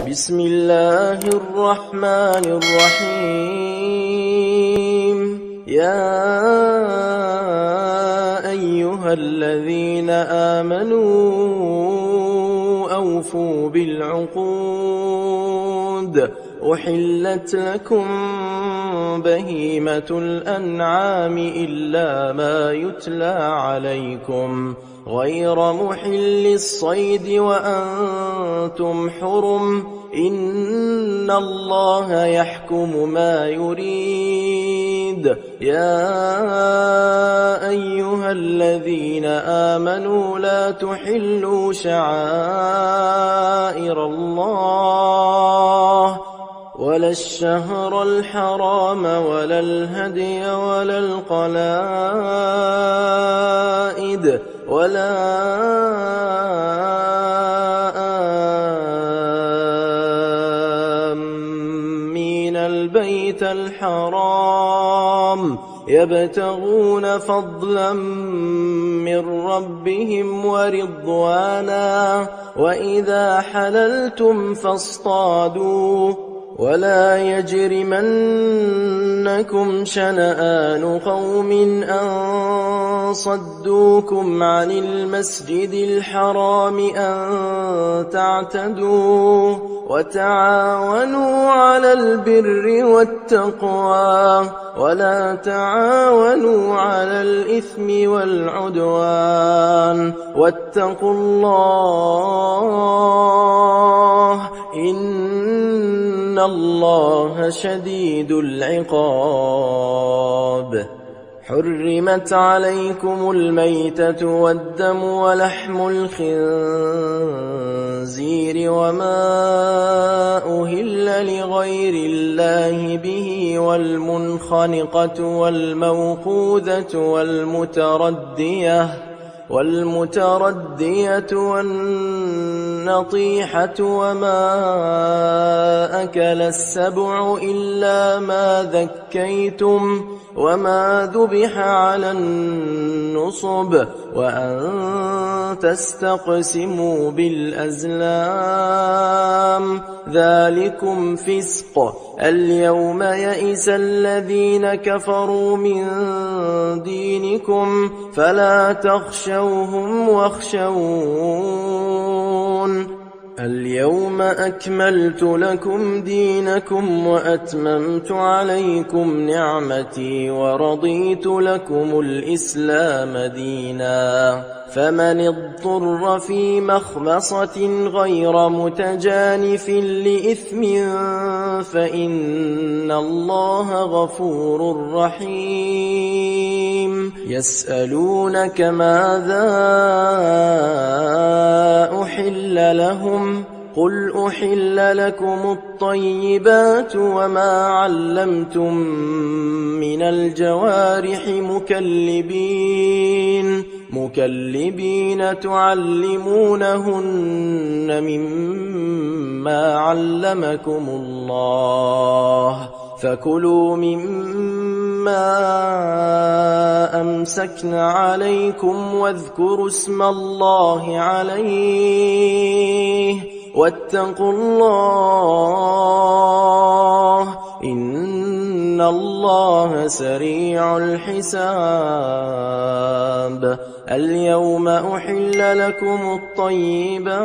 بسم الله الرحمن الرحيم. يا أيها الذين آمنوا أوفوا بالعقود. أحلت لكم بهيمة الأنعام إلا ما يتلى عليكم غير محل الصيد وأنتم حرم. إن الله يحكم ما يريد. يا أيها الذين آمنوا لا تحلوا شعائر الله ولا الشهر الحرام ولا الهدي ولا القلائد ولا آمين البيت الحرام يبتغون فضلا من ربهم ورضوانا. وإذا حللتم فاصطادوا ولا يجرمنكم شنآن قوم أن صدوكم عن المسجد الحرام أن تعتدوا. وتعاونوا على البر والتقوى ولا تعاونوا على الإثم والعدوان. واتقوا الله إن الله شديد العقاب. حرمت عليكم الميتة والدم ولحم الخنزير وما أهل لغير الله به والمنخنقة والموقوذة والمتردية والنطيحة وما أكل السبع إلا ما ذكيتم وما ذبح على النصب وأن تستقسموا بالأزلام ذلكم فسق. اليوم يئس الذين كفروا من دينكم فلا تخشوهم واخشون. اليوم أكملت لكم دينكم وأتممت عليكم نعمتي ورضيت لكم الإسلام دينا. فمن اضطر في مخمصة غير متجانف لإثم فإن الله غفور رحيم. يسألونك ماذا أحل لهم قل أحل لكم الطيبات وما علمتم من الجوارح مكلبين تعلمونهن مما علمكم الله فكلوا مما أمسكن عليكم واذكروا اسم الله عليه واتقوا الله إن الله سريع الحساب. اليوم أحل لكم الطيبات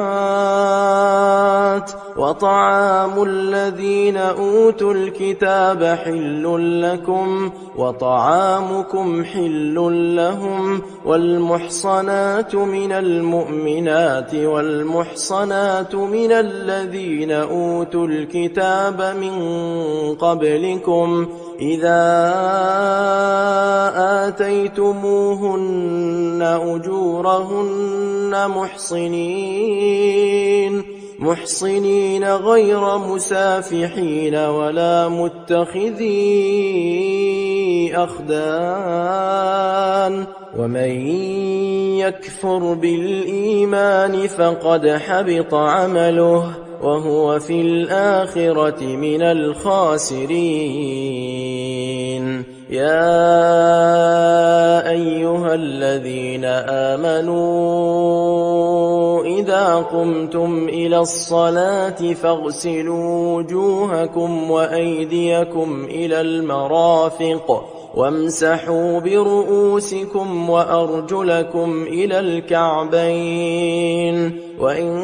وطعام الذين أوتوا الكتاب حل لكم وطعامكم حل لهم والمحصنات من المؤمنات والمحصنات من الذين أوتوا الكتاب من قبلكم إذا آتيتموهن أجورهن محصنين غير مسافحين ولا متخذي أخدان. ومن يكفر بالإيمان فقد حبط عمله وهو في الآخرة من الخاسرين. يا أيها الذين آمنوا إذا قمتم إلى الصلاة فاغسلوا وجوهكم وأيديكم إلى المرافق وامسحوا برؤوسكم وأرجلكم إلى الكعبين، وإن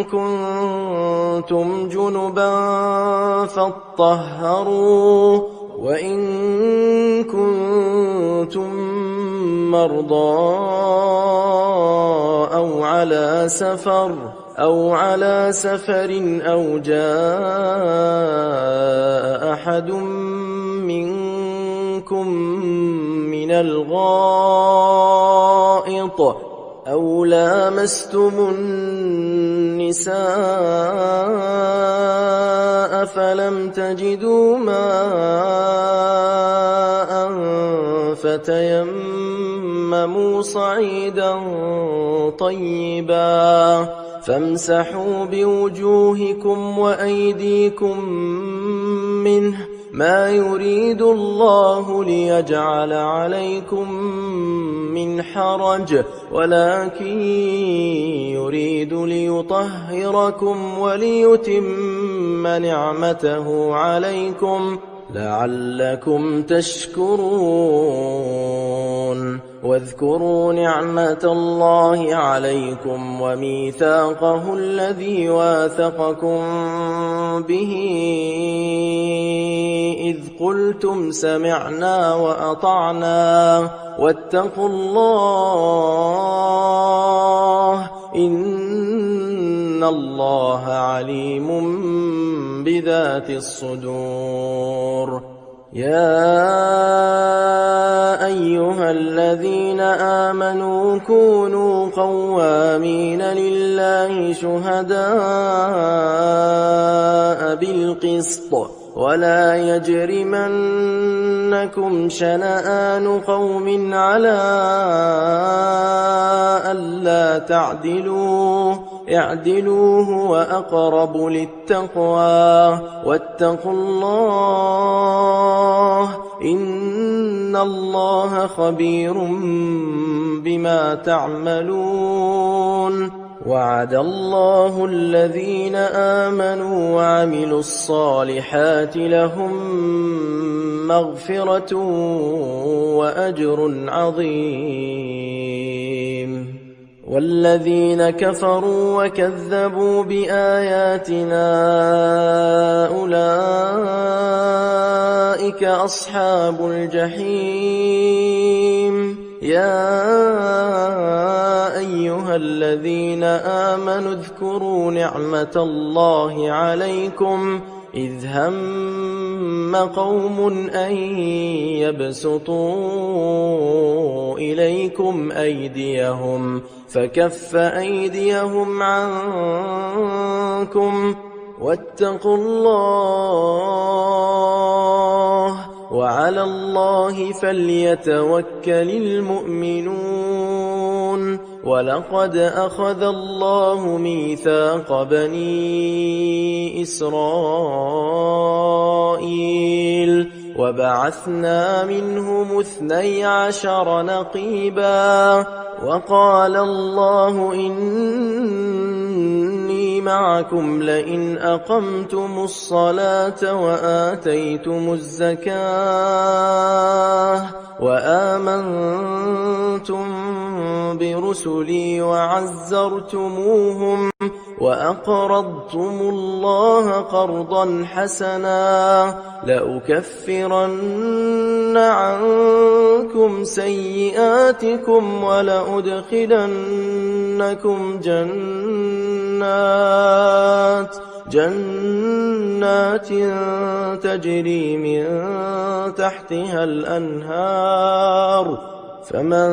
كنتم جنبا فاطهروا، وإن كنتم مرضى أو على سفر أو جاء أحد منكم من الغائط أو لامستم النساء فلم تجدوا ماء فتيمموا صعيدا طيبا فامسحوا بوجوهكم وأيديكم منه، ما يريد الله ليجعل عليكم من حرج، ولكن يريد ليطهركم وليتم نعمته عليكم لعلكم تشكرون. واذكروا نعمة الله عليكم وميثاقه الذي واثقكم به إذ قلتم سمعنا وأطعنا واتقوا الله إن الله عليم بذات الصدور. يا أيها الذين آمنوا كونوا قوامين لله شهداء بالقسط ولا يجرمنكم شنآن قوم على ألا تعدلوا، اعدلوا هو أقرب للتقوى، واتقوا الله إن الله خبير بما تعملون. وعد الله الذين آمنوا وعملوا الصالحات لهم مغفرة وأجر عظيم. والذين كفروا وكذبوا بآياتنا أولئك أصحاب الجحيم. يا أيها الذين آمنوا اذكروا نعمة الله عليكم إذ هم قوم أن يبسطوا إليكم أيديهم فكف أيديهم عنكم واتقوا الله وعلى الله فليتوكل المؤمنون. ولقد أخذ الله ميثاق بني إسرائيل وبعثنا منهم 12 نقيبا وقال الله إني معكم لئن أقمتم الصلاة وآتيتم الزكاة وآمنتم برسلي وعزرتموهم وأقرضتم الله قرضا حسنا لأكفرن عنكم سيئاتكم ولأدخلنكم جنات تجري من تحتها الأنهار فمن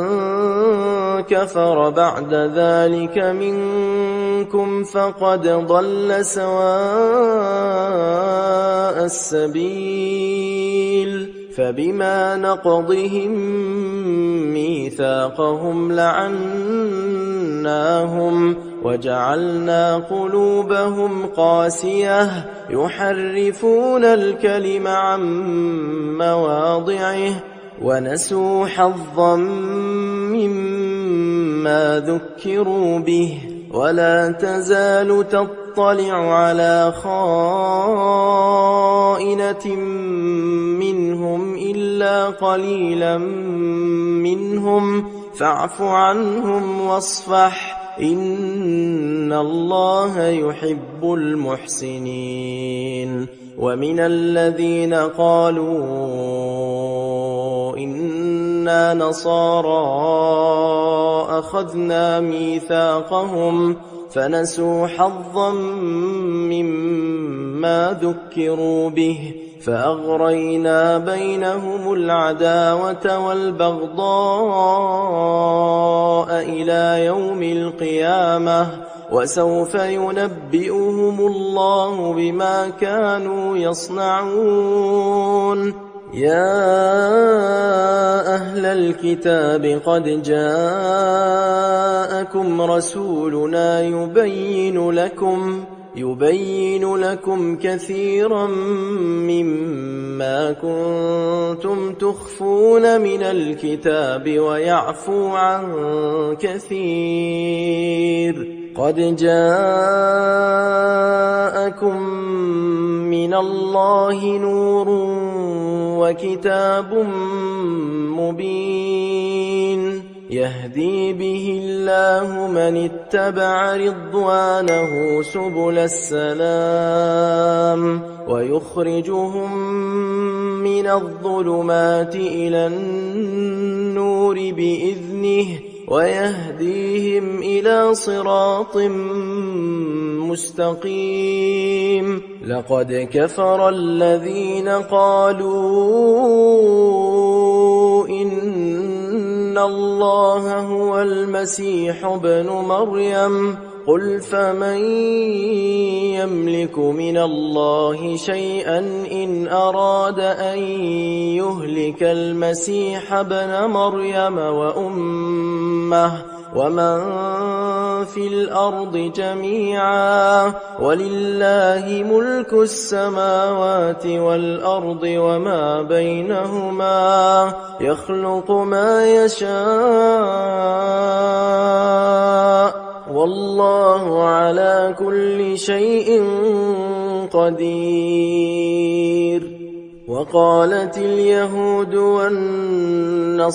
كفر بعد ذلك منكم فقد ضل سواء السبيل. فبما نقضهم ميثاقهم لعناهم وجعلنا قلوبهم قاسية يحرفون الكلم عن مواضعه ونسوا حظا مما ذكروا به ولا تزال تطلع على خائنة منهم إلا قليلا منهم فاعف عنهم واصفح إن الله يحب المحسنين. ومن الذين قالوا إنا نصارى أخذنا ميثاقهم فنسوا حظا مما ذكروا به فأغرينا بينهم العداوة والبغضاء إلى يوم القيامة وسوف ينبئهم الله بما كانوا يصنعون. يا أهل الكتاب قد جاءكم رسولنا يبين لكم كثيرا مما كنتم تخفون من الكتاب ويعفو عن كثير. قد جاءكم من الله نور وكتاب مبين يهدي به الله من اتبع رضوانه سبل السلام ويخرجهم من الظلمات إلى النور بإذنه ويهديهم إلى صراط مستقيم. لقد كفر الذين قالوا إن الله هو المسيح ابن مريم قل فمن يملك من الله شيئا إن أراد أن يهلك المسيح ابن مريم وأمه ومن في الأرض جميعا ولله ملك السماوات والأرض وما بينهما يخلق ما يشاء والله على كل شيء قدير. وقالت اليهود والنصارى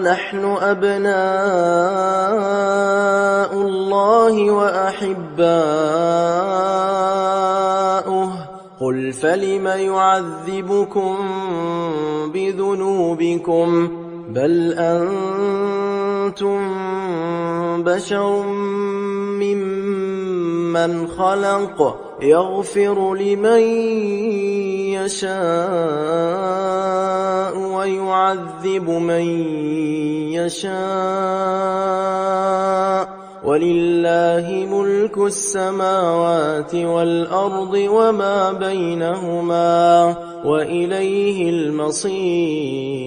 نحن أبناء الله وأحباؤه قل فلم يعذبكم بذنوبكم بل أنتم بشر ممن خلق يغفر لمن يشاء ويعذب من يشاء ولله ملك السماوات والأرض وما بينهما وإليه المصير.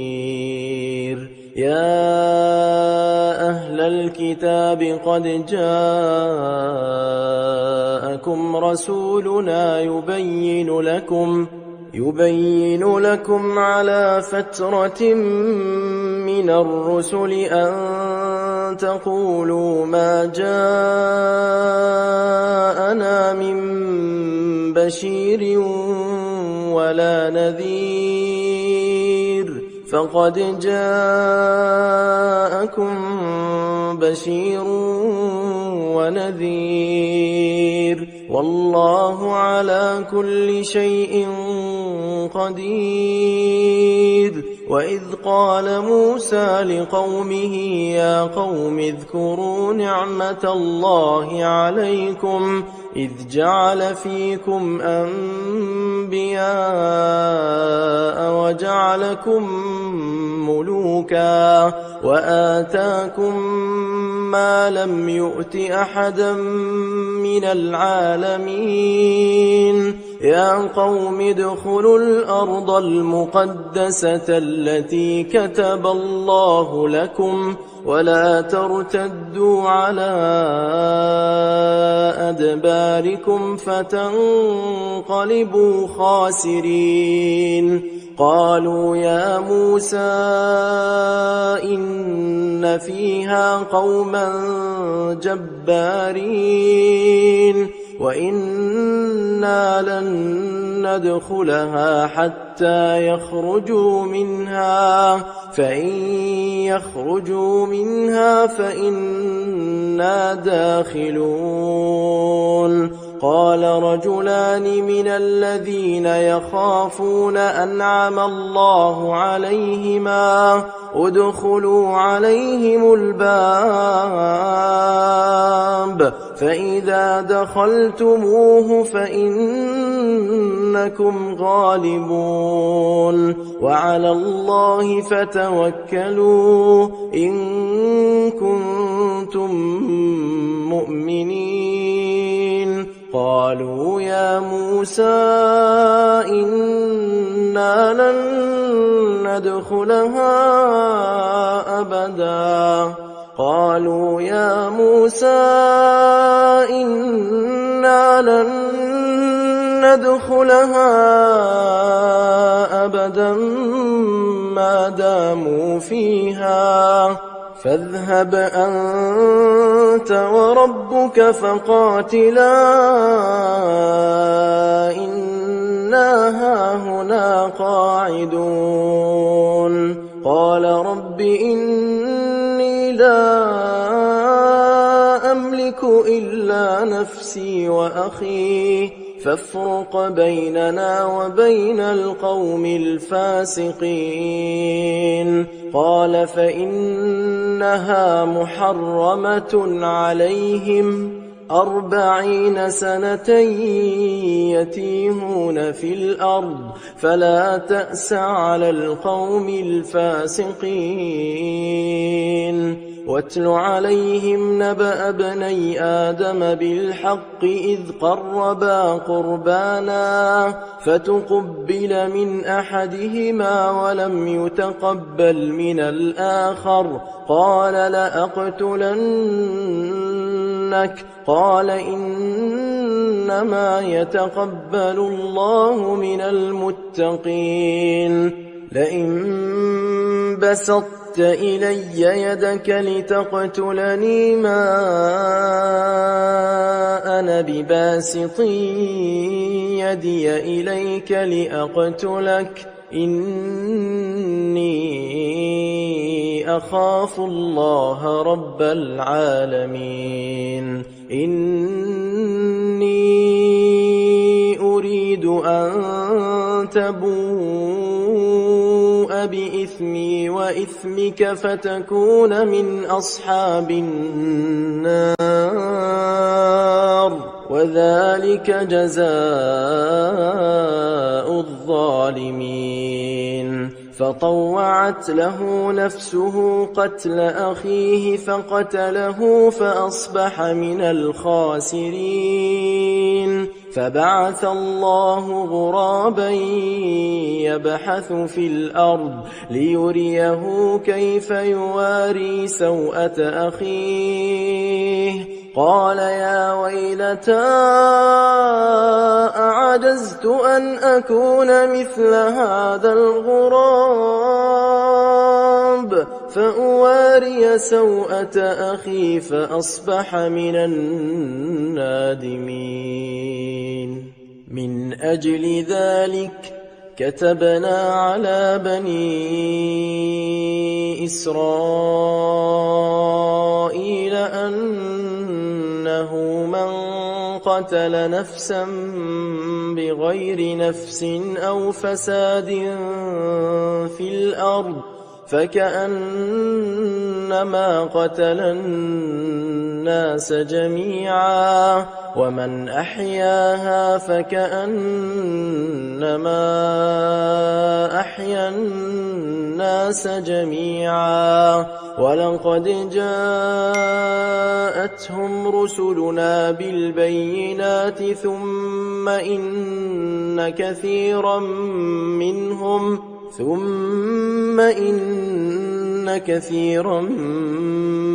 يا أهل الكتاب قد جاءكم رسولنا يبين لكم على فترة من الرسل أن تقولوا ما جاءنا من بشير ولا نذير فقد جاءكم بشير ونذير والله على كل شيء قدير. وإذ قال موسى لقومه يا قوم اذكروا نعمة الله عليكم إذ جعل فيكم أنبياء وجعلكم ملوكا وآتاكم ما لم يؤت أحدا من العالمين يا قوم ادخلوا الأرض المقدسة التي كتب الله لكم ولا ترتدوا على أدباركم فتنقلبوا خاسرين قالوا يا موسى إن فيها قوما جبارين وإنا لن ندخلها حتى يخرجوا منها فإن يخرجوا منها فإنا داخلون قال رجلان من الذين يخافون أنعم الله عليهما ادخلوا عليهم الباب فإذا دخلتموه فإنكم غالبون وعلى الله فتوكلوا إن كنتم مؤمنين قالوا يا موسى إنا لن ندخلها أبدا قالوا يا موسى إنا لن ندخلها أبدا ما داموا فيها فاذهب أنت وربك فقاتلا إنا هاهنا قاعدون قال رب إني لا أملك إلا نفسي وأخي فافرق بيننا وبين القوم الفاسقين قال فإنها محرمة عليهم 40 سنة يتيهون في الأرض فلا تأس على القوم الفاسقين واتل عليهم نبأ ابني آدم بالحق إذ قربا قربانا فتقبل من أحدهما ولم يتقبل من الآخر قال لأقتلنك قال إنما يتقبل الله من المتقين لئن بسطت إلي يدك لتقتلني ما أنا بباسط يدي إليك لأقتلك إني أخاف الله رب العالمين إني أريد أن تبوء بإثمي وإثمك فتكون من أصحاب النار وذلك جزاء الظالمين فطوعت له نفسه قتل أخيه فقتله فأصبح من الخاسرين فبعث الله غرابا يبحث في الأرض ليريه كيف يواري سوءة أخيه قال يا ويلتى أعجزت أن أكون مثل هذا الغراب فأواري سوءة أخي فأصبح من النادمين من أجل ذلك كتبنا على بني إسرائيل أنه من قتل نفسا بغير نفس أو فساد في الأرض فكأنما قتل الناس جميعا ومن أحياها فكأنما أحيا الناس جميعا ولقد جاءتهم رسلنا بالبينات ثم إن كثيرا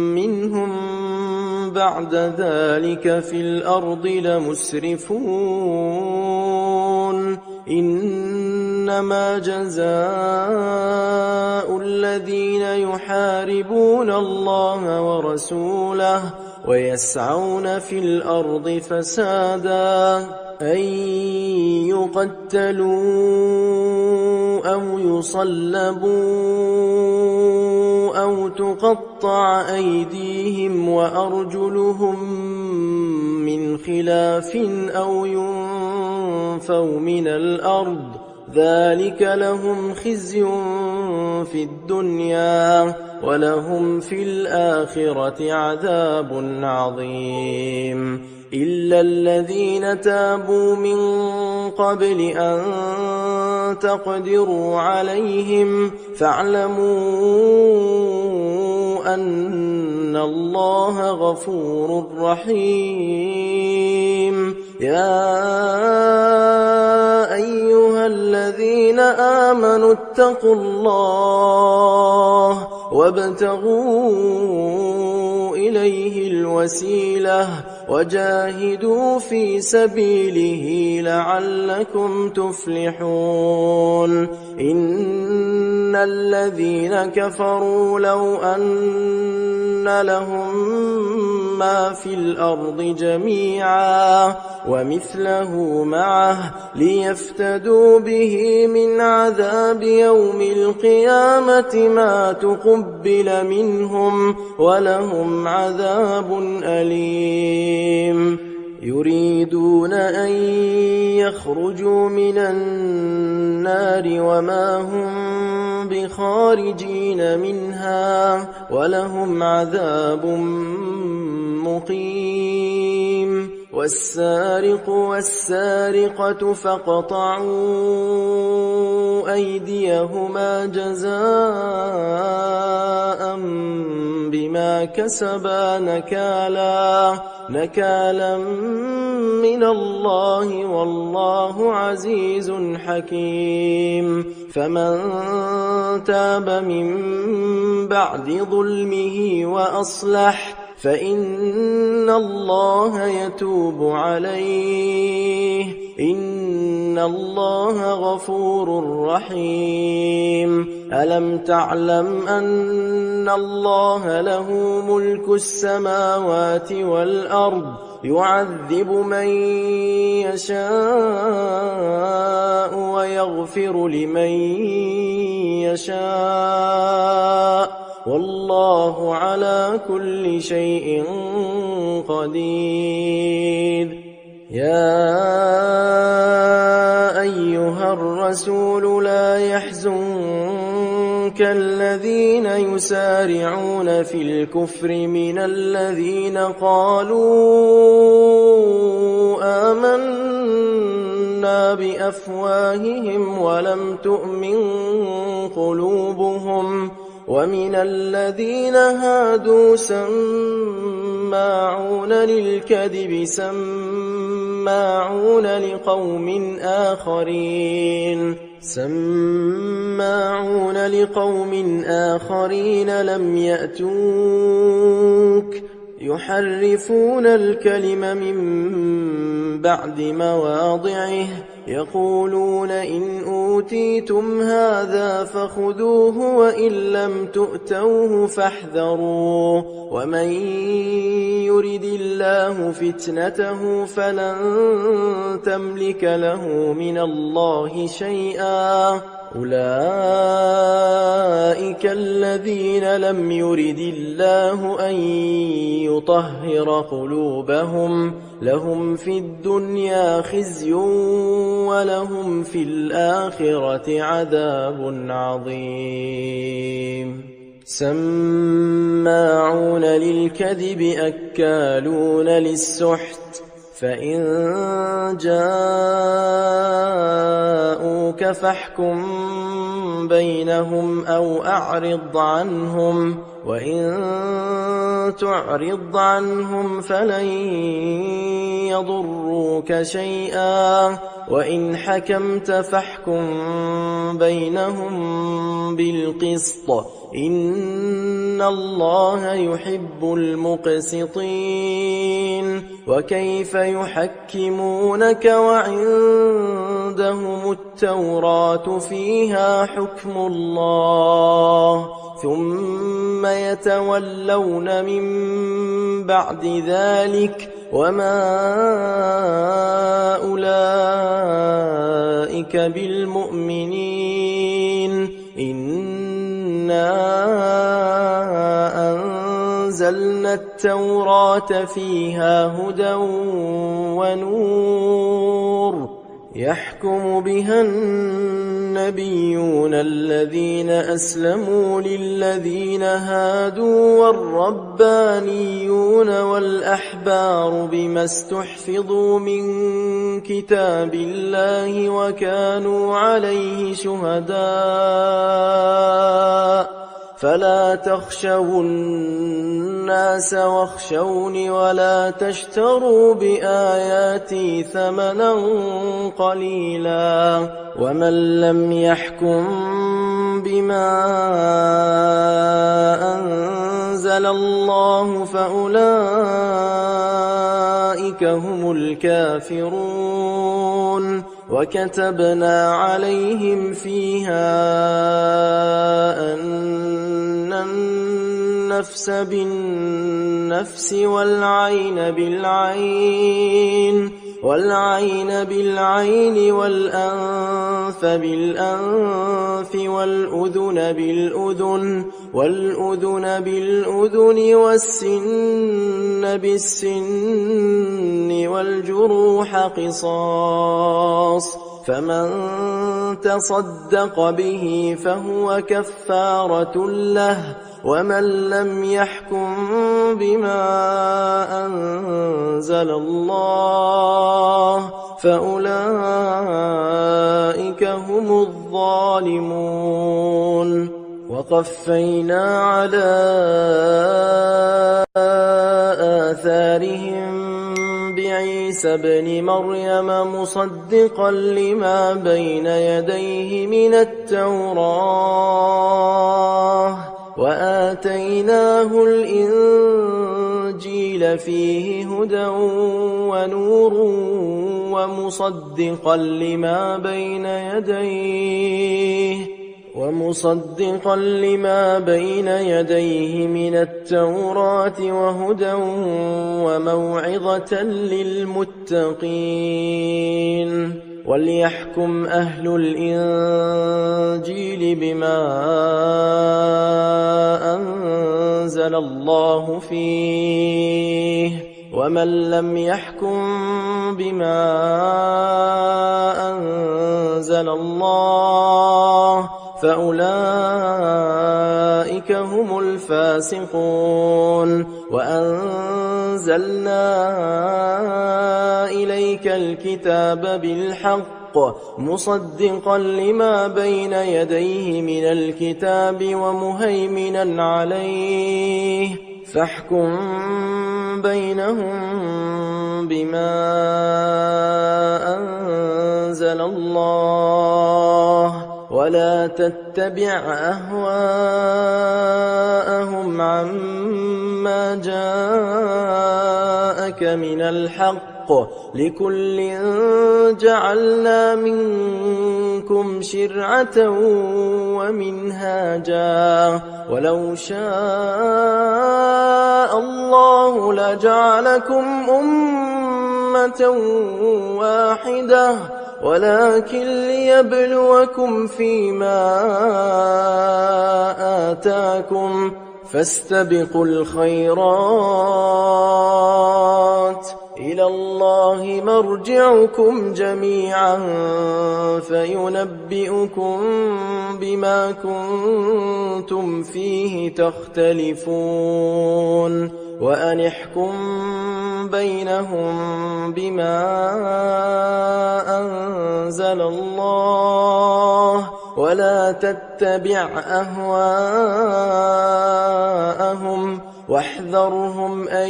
منهم بعد ذلك في الأرض لمسرفون إنما جزاء الذين يحاربون الله ورسوله ويسعون في الأرض فسادا أن يقتلوا أو يصلبوا أو تقطع أيديهم وأرجلهم من خلاف أو ينفوا من الأرض ذلك لهم خزي في الدنيا ولهم في الآخرة عذاب عظيم إلا الذين تابوا من قبل أن تقدروا عليهم فاعلموا أن الله غفور رحيم يا أيها الذين آمنوا اتقوا الله وابتغوا إليه الوسيلة وجاهدوا في سبيله لعلكم تفلحون إن الذين كفروا لو أن لهم ما في الأرض جميعا ومثله معه ليفتدوا به من عذاب يوم القيامة ما تقبل منهم ولهم عذاب أليم يريدون أن يخرجوا من النار وما هم بخارجين منها ولهم عذاب مقيم والسارق والسارقة فاقطعوا أيديهما جزاء بما كسبا نكالا من الله والله عزيز حكيم فمن تاب من بعد ظلمه وأصلح فإن الله يتوب عليه إن الله غفور رحيم ألم تعلم أن الله له ملك السماوات والأرض يعذب من يشاء ويغفر لمن يشاء والله على كل شيء قدير يا أيها الرسول لا يحزنك الذين يسارعون في الكفر من الذين قالوا آمنا بأفواههم ولم تؤمن قلوبهم ومن الذين هادوا سماعون للكذب سماعون لقوم آخرين لم يأتوك يحرفون الكلم من بعد مواضعه يقولون إن أوتيتم هذا فخذوه وإن لم تؤتوه فاحذروا ومن يرد الله فتنته فلن تملك له من الله شيئا أولئك الذين لم يرد الله أن يطهر قلوبهم لهم في الدنيا خزي ولهم في الآخرة عذاب عظيم سماعون للكذب أكالون للسحت فإن جاءوك فاحكم بينهم أو أعرض عنهم وإن تعرض عنهم فلن يضروك شيئا وإن حكمت فاحكم بينهم بالقسط إن الله يحب المقسطين وكيف يحكمونك وعندهم التوراة فيها حكم الله ثم يتولون من بعد ذلك وما أولئك بالمؤمنين إنا أنزلنا التوراة فيها هدى ونور يحكم بها النبيون الذين أسلموا للذين هادوا والربانيون والأحبار بما استحفظوا من كتاب الله وكانوا عليه شهداء فلا تخشوا الناس واخشوني ولا تشتروا بآياتي ثمنا قليلا ومن لم يحكم بما أنزل الله فأولئك هم الكافرون وكتبنا عليهم فيها أن النفس بالنفس والعين بالعين والأنف بالأنف والأذن بالأذن والسن بالسن والجروح قصاص فمن تصدق به فهو كفارة له ومن لم يحكم بما أنزل الله فأولئك هم الظالمون وقفينا على آثارهم بعيسى ابن مريم مصدقا لما بين يديه من التوراة وآتيناه الإنجيل فيه هدى ونور ومصدقا لما بين يديه من التوراة وهدى وموعظة للمتقين وليحكم أهل الإنجيل بما أنزل الله فيه ومن لم يحكم بما أنزل الله فأولئك هم الفاسقون وأنزلنا إليك الكتاب بالحق مصدقا لما بين يديه من الكتاب ومهيمنا عليه فاحكم بينهم بما أنزل الله ولا تتبع أهواءهم عما جاءك من الحق لكل جعلنا منكم شرعة ومنهاجا ولو شاء الله لجعلكم أمة واحدة ولكن ليبلوكم فيما آتاكم فاستبقوا الخيرات إلى الله مرجعكم جميعا فينبئكم بما كنتم فيه تختلفون وأن احكم بينهم بما أنزل الله ولا تتبع أهواءهم واحذرهم أن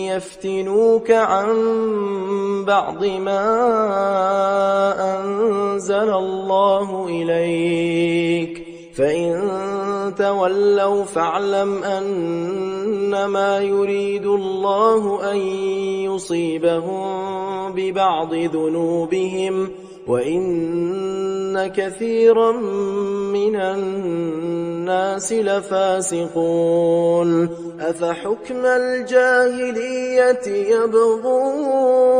يفتنوك عن بعض ما أنزل الله إليك فإن تولوا فاعلم أنما يريد الله أن يصيبهم ببعض ذنوبهم وإن كثيرا من الناس لفاسقون أفحكم الجاهلية يبغون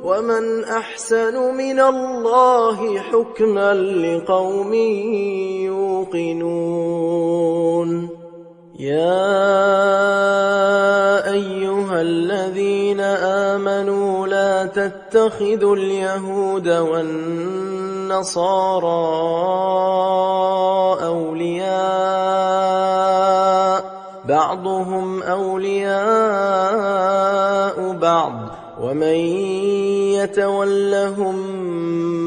ومن أحسن من الله حكما لقوم يوقنون يا أيها الذين آمنوا لا تتخذوا اليهود والنصارى أولياء بعضهم أولياء بعض ومن يتولهم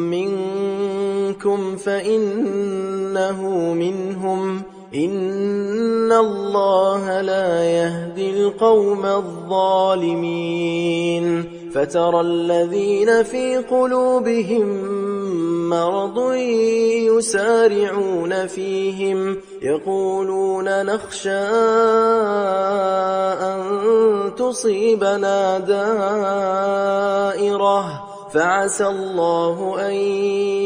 منكم فإنه منهم إن الله لا يهدي القوم الظالمين فترى الذين في قلوبهم مرض يسارعون فيهم يقولون نخشى أن تصيبنا دائرة فعسى الله أن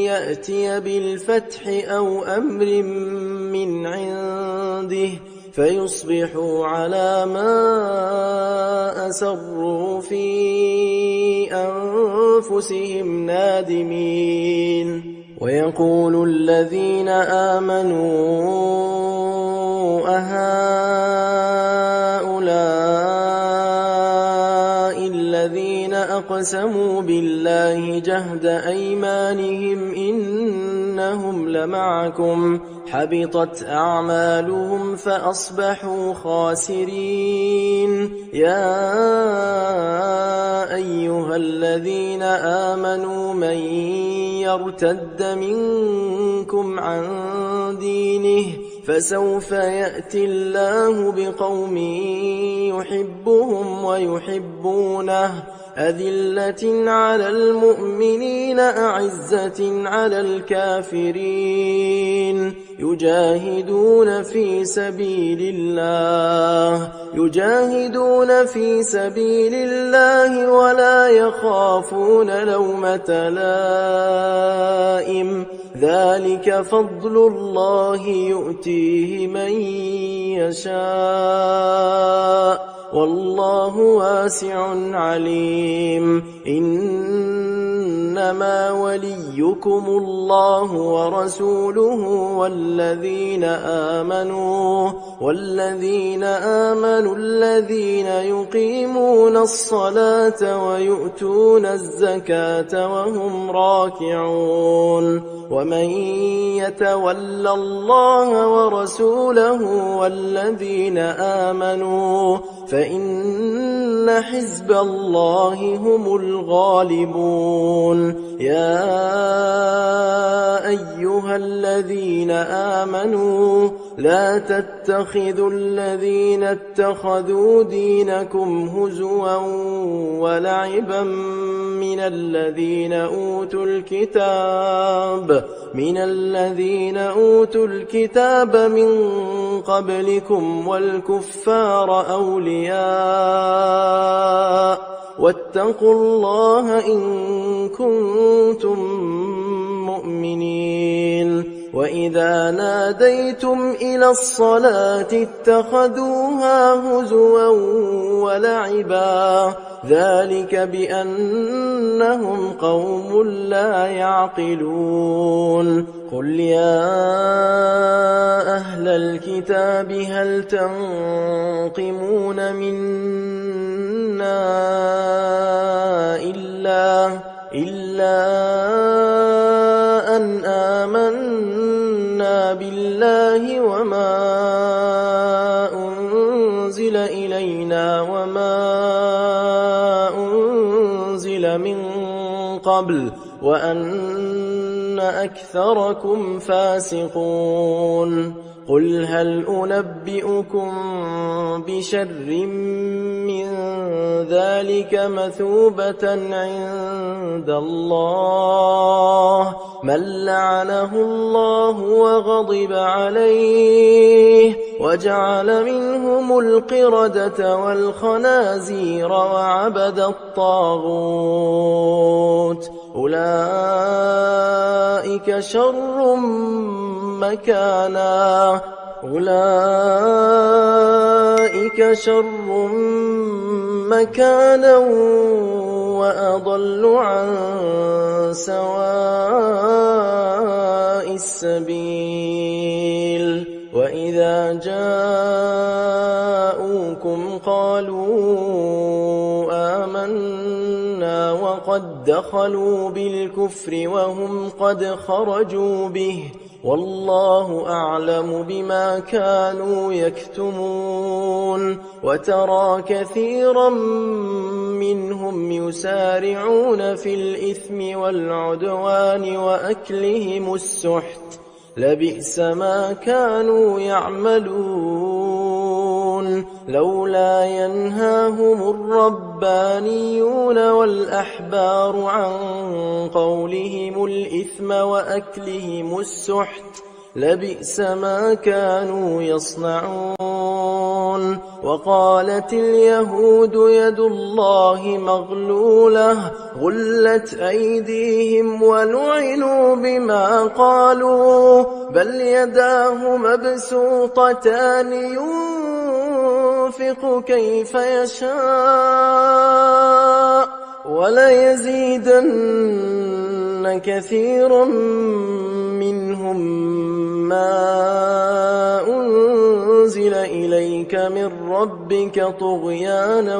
يأتي بالفتح أو أمر من عنده فيصبحوا على ما أسروا في أنفسهم نادمين ويقول الذين آمنوا أهؤلاء الذين أقسموا بالله جهد أيمانهم إنهم لمعكم حبطت أعمالهم فأصبحوا خاسرين يا أيها الذين آمنوا من يرتد منكم عن دينه فسوف يأتي الله بقوم يحبهم ويحبونه أذلة على المؤمنين أعزة على الكافرين يجاهدون في سبيل الله ولا يخافون لومة لائم ذلك فضل الله يؤتيه من يشاء والله واسع عليم إنما وليكم الله ورسوله والذين آمنوا الذين يقيمون الصلاة ويؤتون الزكاة وهم راكعون ومن يتول الله ورسوله والذين آمنوا فإن حزب الله هم الغالبون يا أيها الذين آمنوا لا تتخذوا الذين اتخذوا دينكم هزوا ولعبا من الذين أوتوا الكتاب من قبلكم والكفار أولياء واتقوا الله إن كنتم مؤمنين وإذا ناديتم إلى الصلاة اتخذوها هزوا ولعبا ذلك بأنهم قوم لا يعقلون قل يا أهل الكتاب هل تنقمون منا إلا أن آمنا بالله وما أنزل إلينا وما أنزل من قبل وأن أكثركم فاسقون قل هل أنبئكم بشر من ذلك مثوبة عند الله من لعنه الله وغضب عليه وجعل منهم القردة والخنازير وعبد الطاغوت أولئك شر مكانا وأضل عن سواء السبيل وإذا جاءوكم قالوا آمنا وقد دخلوا بالكفر وهم قد خرجوا به والله أعلم بما كانوا يكتمون وترى كثيرا منهم يسارعون في الإثم والعدوان وأكلهم السحت لبئس ما كانوا يعملون لولا ينهاهم الربانيون والأحبار عن قولهم الإثم وأكلهم السحت لبئس ما كانوا يصنعون وقالت اليهود يد الله مغلولة غلت أيديهم ولعنوا بما قالوا بل يداه مبسوطتان ينفق كيف يشاء وليزيدن كثيرا منهم ما أنزل إليك من ربك طغيانا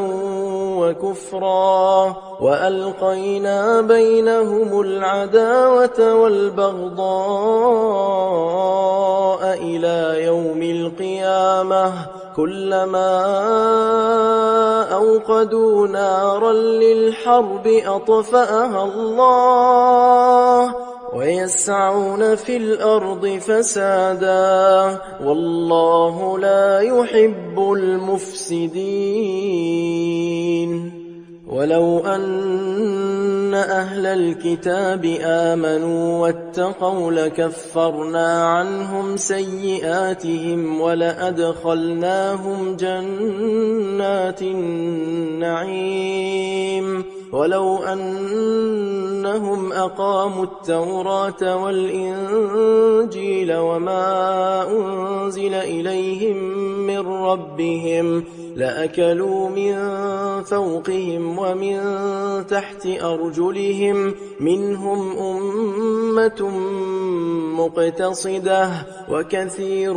وكفرا وألقينا بينهم العداوة والبغضاء إلى يوم القيامة كلما أوقدوا نارا للحرب أطفأها الله ويسعون في الأرض فسادا والله لا يحب المفسدين ولو أن أهل الكتاب آمنوا واتقوا لكفرنا عنهم سيئاتهم ولأدخلناهم جنات النعيم ولو أنهم أقاموا التوراة والإنجيل وما أنزل إليهم من ربهم لأكلوا من فوقهم ومن تحت أرجلهم منهم أمة مقتصدة وكثير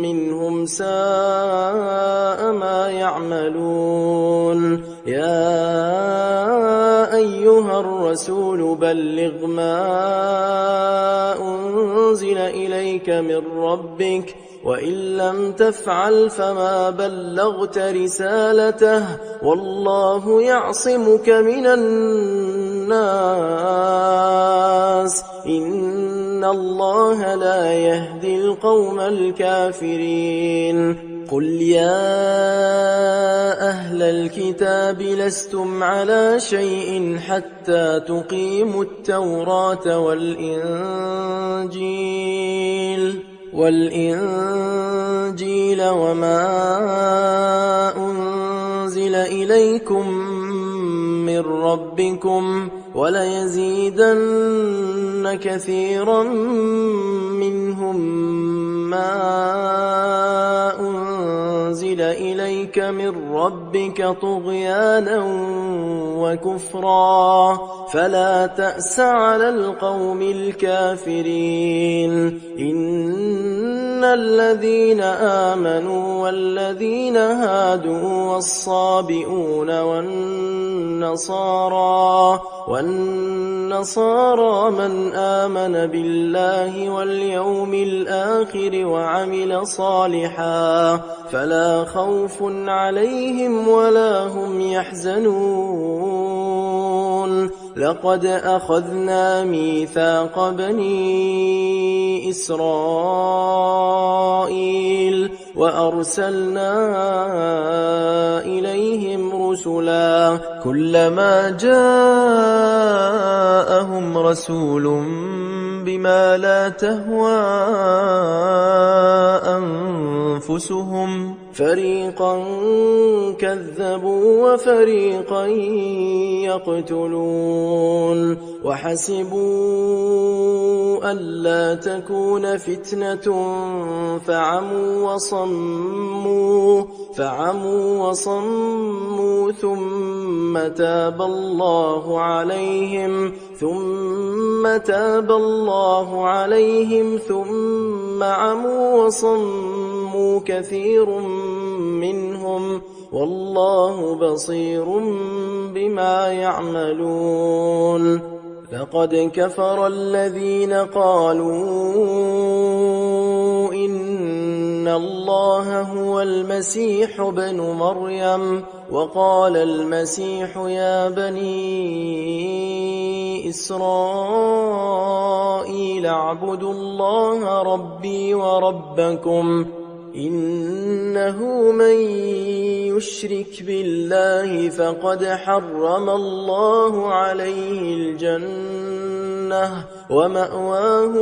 منهم ساء ما يعملون يا أيها الرسول بلغ ما أنزل إليك من ربك وإن لم تفعل فما بلغت رسالته والله يعصمك من الناس إن الله لا يهدي القوم الكافرين قل يا أهل الكتاب لستم على شيء حتى تقيموا التوراة والإنجيل وما أنزل إليكم من من ربكم وليزيدن كثيرا منهم ما أنزل إليك من ربك طغيانا وكفرا فلا تأس على القوم الكافرين إن الذين آمنوا والذين هادوا والصابئون والنصارى من آمن بالله واليوم الآخر وعمل صالحا فلا خوف عليهم ولا هم يحزنون لقد أخذنا ميثاق بني إسرائيل وأرسلنا إليهم رسلا كلما جاءهم رسول بما لا تهوى أنفسهم فريقا كذبوا وفريقا يقتلون وحسبوا ألا تكون فتنة فعموا وصموا ثم تاب الله عليهم ثم عموا وصموا كثير منهم والله بصير بما يعملون لقد كفر الذين قالوا إن الله هو المسيح ابن مريم وقال المسيح يا بني إسرائيل اعبدوا الله ربي وربكم إنه من يشرك بالله فقد حرم الله عليه الجنة ومأواه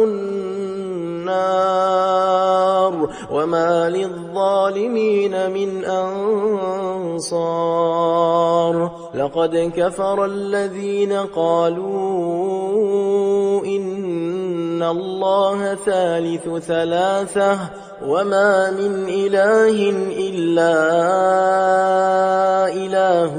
النار وما للظالمين من أنصار لقد كفر الذين قالوا إن الله ثالث ثلاثة وما من إله إلا إله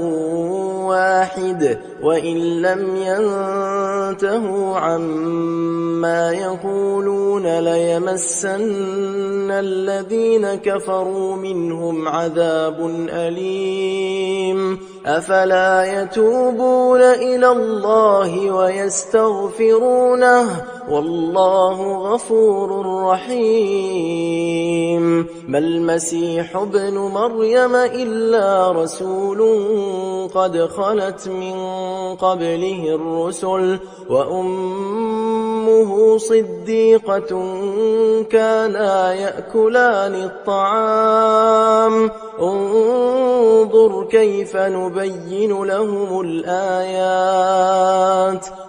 واحد وإن لم ينتهوا عما يقولون ليمسن الذين كفروا منهم عذاب أليم أفلا يتوبون إلى الله ويستغفرونه والله غفور رحيم ما المسيح ابن مريم إلا رسول قد خلت من قبله الرسل وأمه صديقة كانا يأكلان الطعام انظر كيف نبين لهم الآيات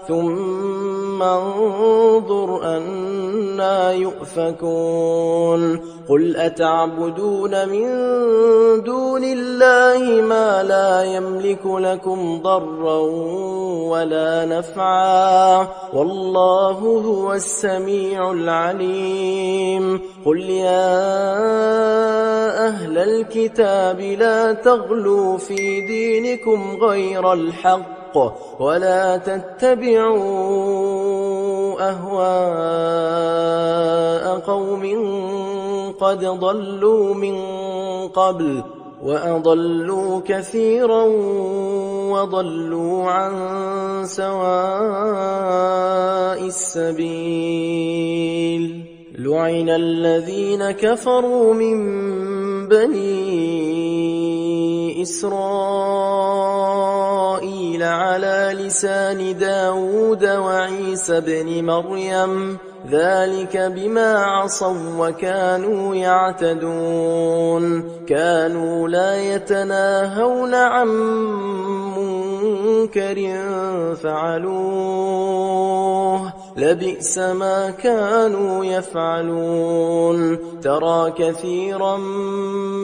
ثم انظر أنا يؤفكون قل أتعبدون من دون الله ما لا يملك لكم ضرا ولا نفعا والله هو السميع العليم قل يا أهل الكتاب لا تغلوا في دينكم غير الحق ولا تتبعوا أهواء قوم قد ضلوا من قبل وأضلوا كثيرا وضلوا عن سواء السبيل لعن الذين كفروا من بني إسرائيل على لسان داود وعيسى بن مريم ذلك بما عصوا وكانوا يعتدون كانوا لا يتناهون عن منكر فعلوه لبئس ما كانوا يفعلون ترى كثيرا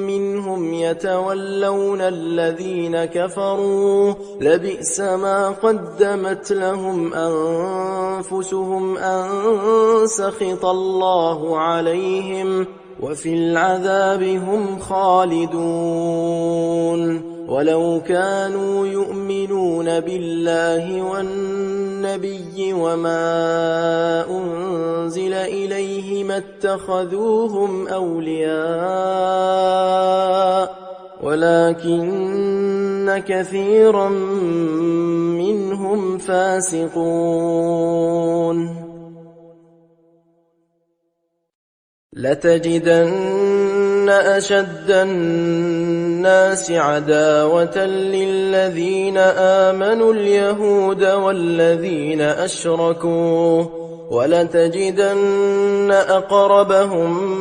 منهم يتولون الذين كفروا لبئس ما قدمت لهم أنفسهم أن سخط الله عليهم وفي العذاب هم خالدون ولو كانوا يؤمنون بالله والنبي وما أنزل إليه ما اتخذوهم أولياء ولكن كثيرا منهم فاسقون لتجدن أشد الناس عداوة للذين آمنوا اليهود والذين أشركوا ولتجدن أقربهم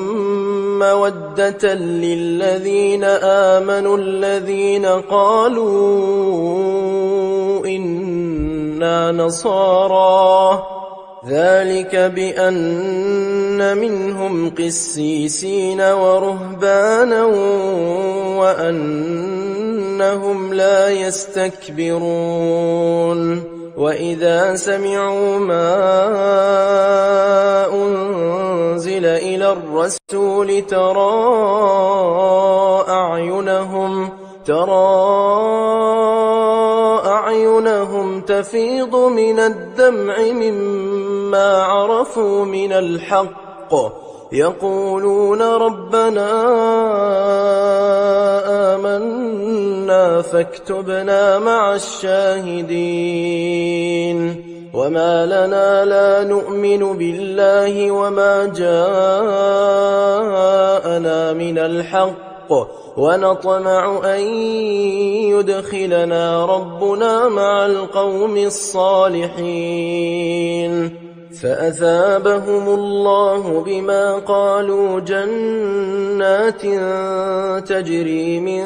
مودة للذين آمنوا الذين قالوا إنا نصارى ذلك بأن منهم قسيسين ورهبانا وأنهم لا يستكبرون وإذا سمعوا ما أنزل إلى الرسول ترى أعينهم تفيض من الدمع مما عرفوا من الحق يقولون ربنا آمنا فاكتبنا مع الشاهدين وما لنا لا نؤمن بالله وما جاءنا من الحق ونطمع أن يدخلنا ربنا مع القوم الصالحين فأثابهم الله بما قالوا جنات تجري من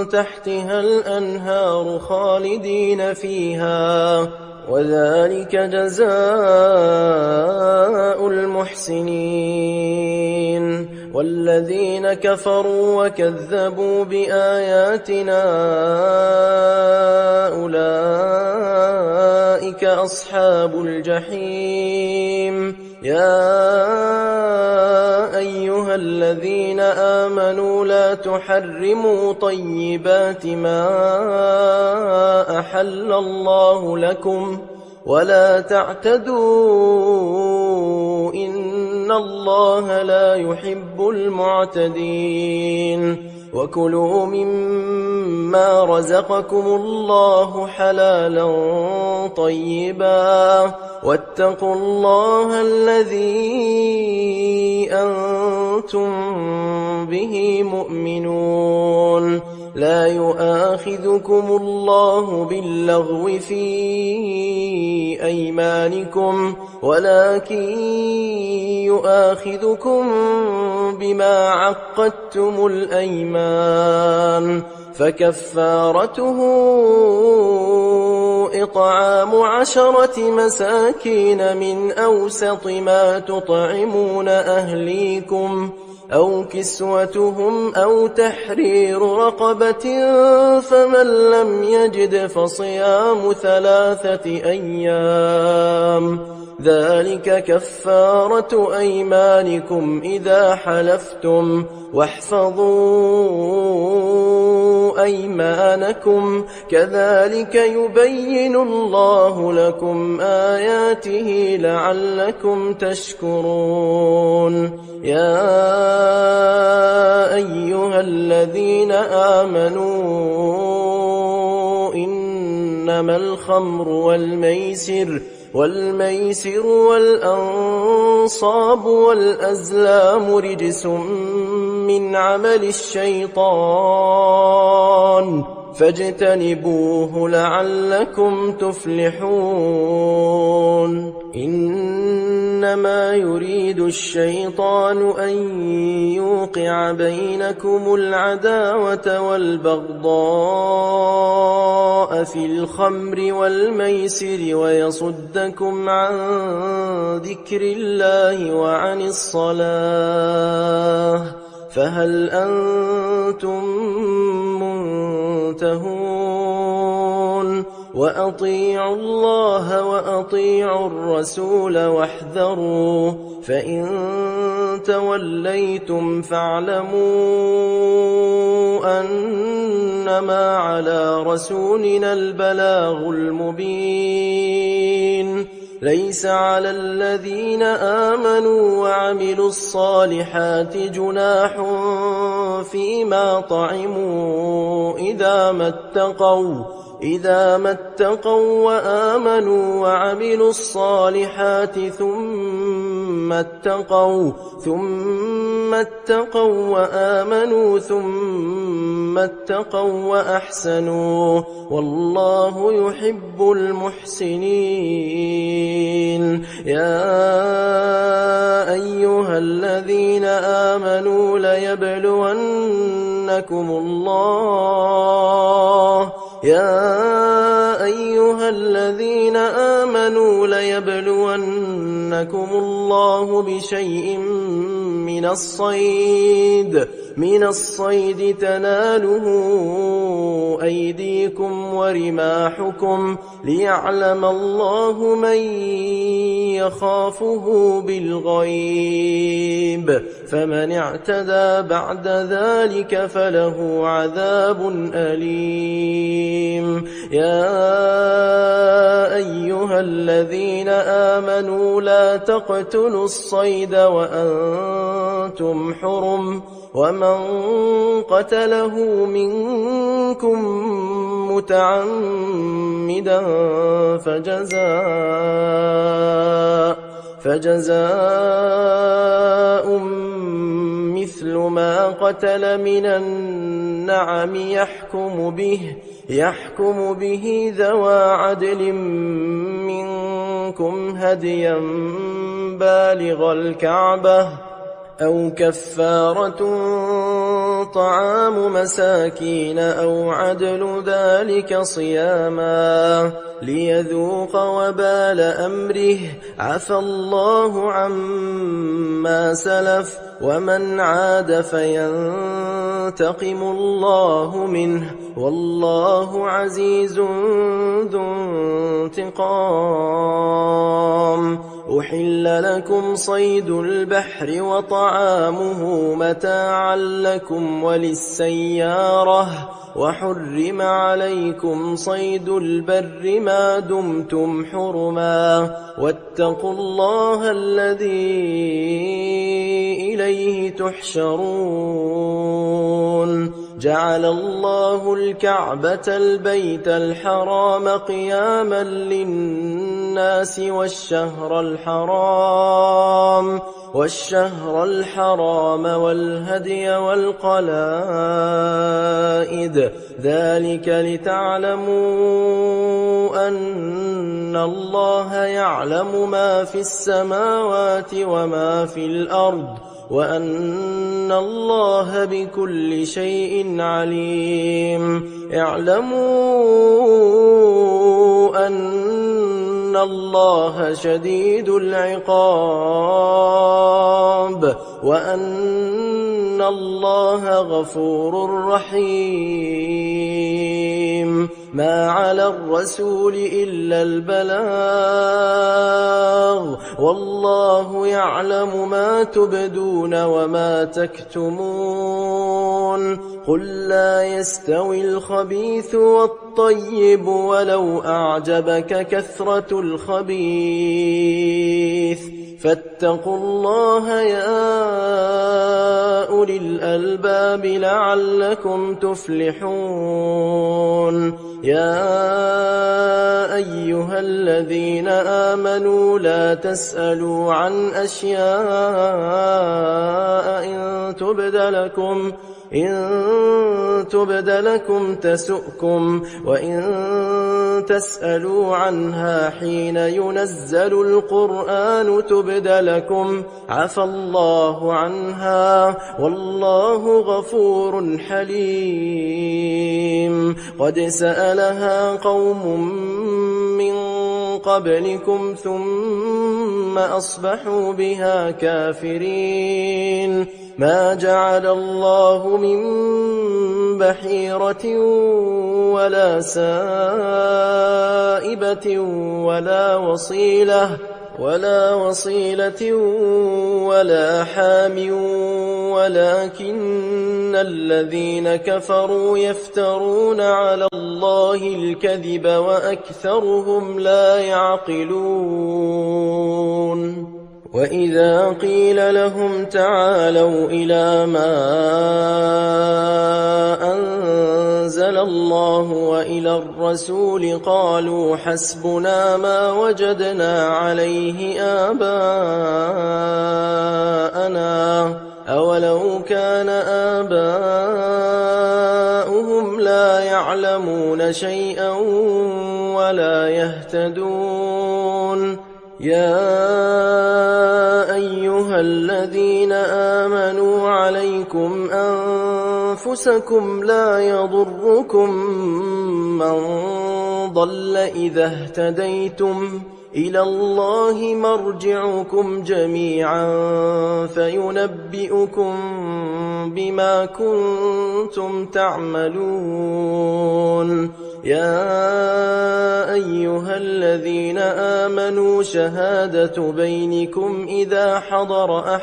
تحتها الأنهار خالدين فيها وذلك جزاء المحسنين والذين كفروا وكذبوا بآياتنا أولئك أصحاب الجحيم يا أيها الذين آمنوا لا تحرموا طيبات ما أحل الله لكم ولا تعتدوا إن الله لا يحب المعتدين وكلوا مما رزقكم الله حلالا طيبا واتقوا الله الذي أنتم به مؤمنون لا يؤاخذكم الله باللغو في أيمانكم ولكن يؤاخذكم بما عقدتم الأيمان فكفارته إطعام 10 مساكين من أوسط ما تطعمون أهليكم أو كسوتهم أو تحرير رقبة فمن لم يجد فصيام 3 أيام ذلك كفارة أيمانكم إذا حلفتم واحفظوا أيمانكم كذلك يبين الله لكم آياته لعلكم تشكرون يا أيها الذين آمنوا إنما الخمر والميسر والأنصاب والأزلام رجس من عمل الشيطان فاجتنبوه لعلكم تفلحون إنما يريد الشيطان أن يوقع بينكم العداوة والبغضاء في الخمر والميسر ويصدكم عن ذكر الله وعن الصلاة فهل أنتم منتهون وأطيعوا الله وأطيعوا الرسول واحذروا فإن توليتم فاعلموا أنما على رسولنا البلاغ المبين ليس على الذين آمنوا وعملوا الصالحات جناح فيما طعموا إذا ما اتقوا وآمنوا وعملوا الصالحات ثم اتقوا وآمنوا ثم اتقوا وأحسنوا والله يحب المحسنين يا أيها الذين آمنوا ليبلونكم الله بشيء من الصيد تناله أيديكم ورماحكم ليعلم الله من يخافه بالغيب فمن اعتدى بعد ذلك فله عذاب أليم يا أيها الذين آمنوا لا تقتلوا الصيد وأنتم حرم ومن قتله منكم متعمدا فجزاء مثل ما قتل من النعم يحكم به ذوى عدل منكم هديا بالغ الكعبة أو كفارة طعام مساكين أو عدل ذلك صياما ليذوق وبال أمره عفى الله عما سلف ومن عاد فينتقم الله منه والله عزيز ذو انتقام أحل لكم صيد البحر وطعامه متاعا لكم وللسيارة وحرم عليكم صيد البر ما دمتم حرما واتقوا الله الذي إليه تحشرون جعل الله الكعبة البيت الحرام قياما للناس والشهر الحرام والهدي والقلائد ذلك لتعلموا أن الله يعلم ما في السماوات وما في الأرض وأن الله بكل شيء عليم اعلموا أن الله شديد العقاب وأن الله غفور رحيم ما على الرسول إلا البلاغ والله يعلم ما تبدون وما تكتمون قل لا يستوي الخبيث والطيب ولو أعجبك كثرة الخبيث فاتقوا الله يا أولي الألباب لعلكم تفلحون يا أيها الذين آمنوا لا تسألوا عن أشياء إن تبد لكم تسؤكم وإن تسألوا عنها حين ينزل القرآن تبد لكم عفى الله عنها والله غفور حليم. قد سألها قوم من قبلكم ثم أصبحوا بها كافرين. ما جعل الله من بحيرة ولا سائبة ولا وصيلة ولا حام ولكن الذين كفروا يفترون على الله الكذب وأكثرهم لا يعقلون. وإذا قيل لهم تعالوا إلى ما أنزل الله وإلى الرسول قالوا حسبنا ما وجدنا عليه آباءنا أولو كان آباؤهم لا يعلمون شيئا ولا يهتدون. يا أيها الذين آمنوا عليكم أنفسكم لا يضركم من ضل إذا اهتديتم إلى الله مرجعكم جميعا فينبئكم بما كنتم تعملون. يا أيها الذين آمنوا شهادة بينكم إذا حضر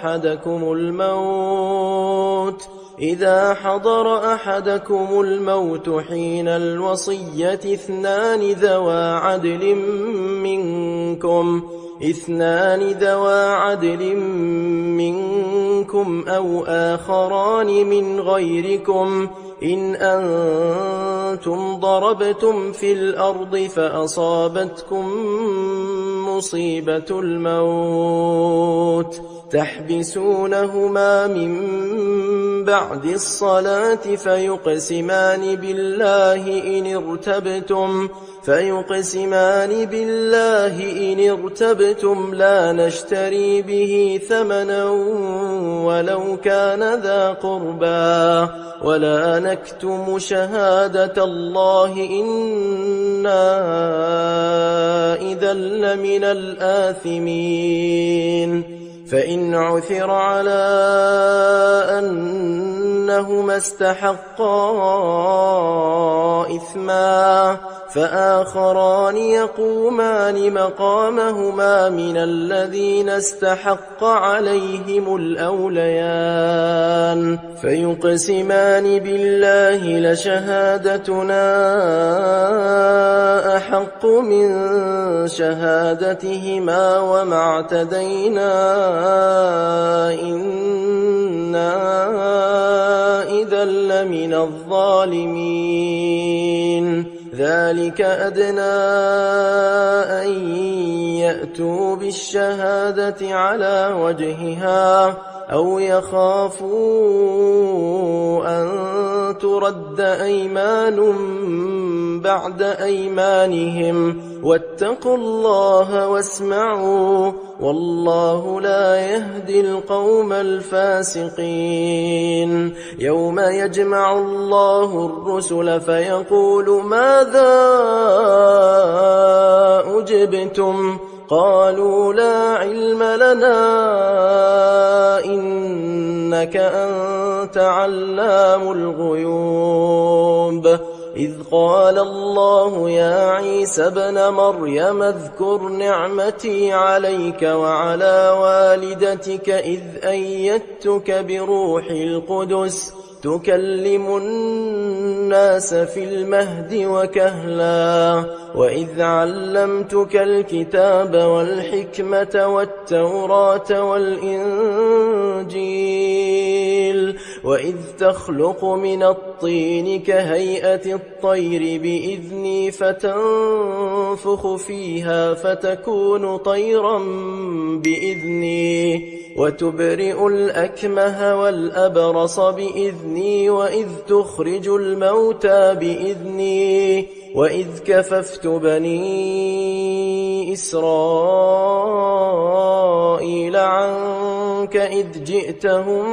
أحدكم الموت حين الوصية اثنان ذوا عدل منكم أو آخران من غيركم إن أنتم ضربتم في الأرض فأصابتكم مصيبة الموت تحبسونهما من بعد الصلاة فيقسمان بالله إن ارتبتم لا نشتري به ثمنا ولو كان ذا قربى ولا نكتم شهادة الله إنا إذا لمن الآثمين. فإن عثر على أنهما استحقا إثما فآخران يقومان مقامهما من الذين استحق عليهم الأوليان فيقسمان بالله لشهادتنا أحق من شهادتهما وما اعتدينا إنا إذا لمن الظالمين. ذلك أدنى أن يأتوا بالشهادة على وجهها أو يخافوا أن ترد أيمان بعد أيمانهم واتقوا الله واسمعوا والله لا يهدي القوم الفاسقين. يوم يجمع الله الرسل فيقول ماذا أجبتم قالوا لا علم لنا إنك أنت علام الغيوب. إذ قال الله يا عيسى ابن مريم اذكر نعمتي عليك وعلى والدتك إذ أيدتك بروح القدس تكلم الناس في المهد وكهلا وإذ علمتك الكتاب والحكمة والتوراة والإنجيل وإذ تخلق من الطين كهيئة الطير بإذني فتنفخ فيها فتكون طيرا بإذني وتبرئ الأكمه والأبرص بإذني وإذ تخرج الموتى بإذني وإذ كففت بني إسرائيل عنك إذ جئتهم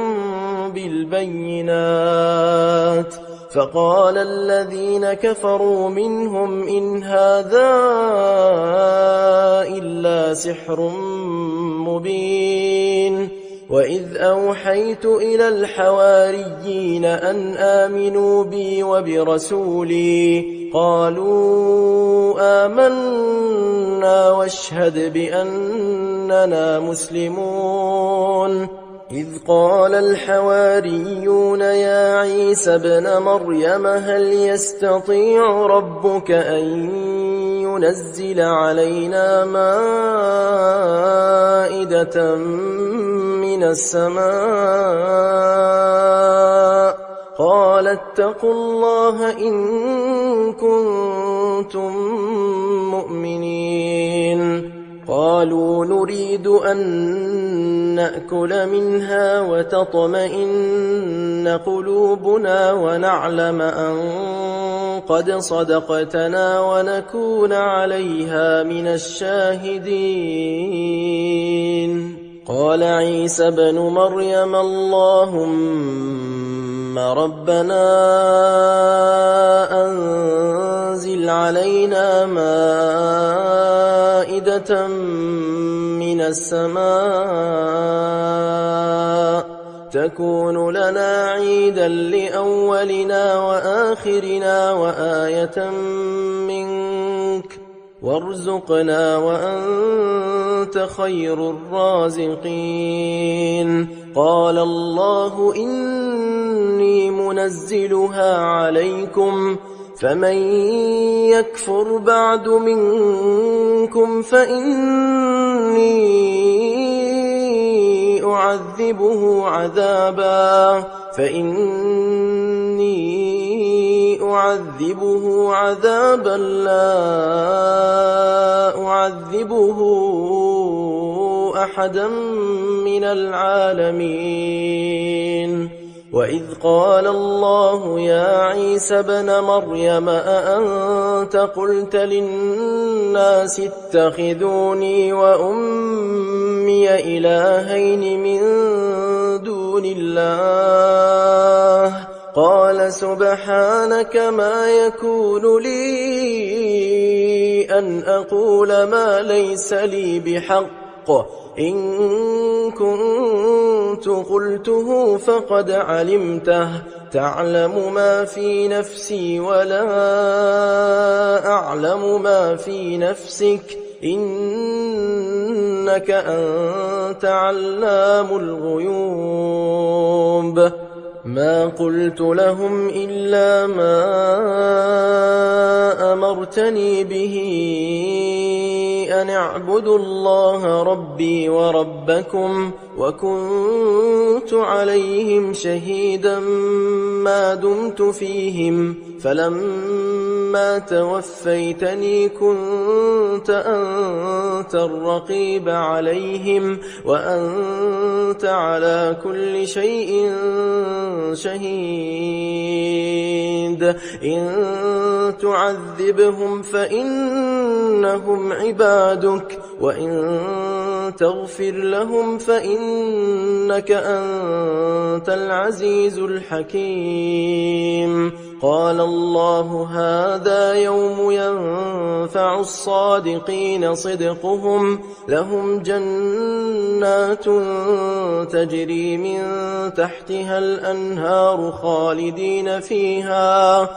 بالبينات فقال الذين كفروا منهم إن هذا إلا سحر مبين وإذ أوحيت إلى الحواريين أن آمنوا بي وبرسولي قالوا آمنا واشهد بأننا مسلمون إذ قال الحواريون يا عيسى ابن مريم هل يستطيع ربك أن ينزل علينا مائدة من السماء قال اتقوا الله إن كنتم مؤمنين قالوا نريد أن نأكل منها وتطمئن قلوبنا ونعلم أن قد صدقتنا ونكون عليها من الشاهدين قال عيسى ابن مريم اللهم ربنا أنزل علينا مائدة من السماء تكون لنا عيدا لأولنا وآخرنا وآية منك وارزقنا وأنت خير الرازقين قال الله إني منزلها عليكم فمن يكفر بعد منكم فإني أعذبه عذابا لا أعذبه أحدا من العالمين وإذ قال الله يا عيسى ابن مريم أأنت قلت للناس اتخذوني وأمي إلهين من دون الله قال سبحانك ما يكون لي أن أقول ما ليس لي بحق إن كنت قلته فقد علمته تعلم ما في نفسي ولا أعلم ما في نفسك إنك أنت علام الغيوب ما قلت لهم إلا ما أمرتني به أن اعبدوا الله ربي وربكم وكنت عليهم شهيدا ما دمت فيهم فلما توفيتني كنت أنت الرقيب عليهم وأنت على كل شيء شهيد إن تعذبهم فإنهم عبادك وإن تغفر لهم فإنك أنت العزيز الحكيم قال الله هذا يوم ينفع الصادقين صدقهم لهم جنات تجري من تحتها الأنهار خالدين فيها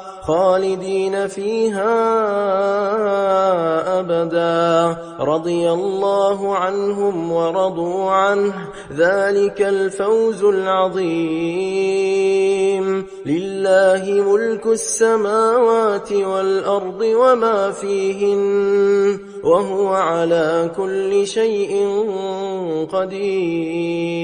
أبدا رضي الله عنهم ورضوا عنه ذلك الفوز العظيم لله ملك السماوات والأرض وما فيهن وهو على كل شيء قدير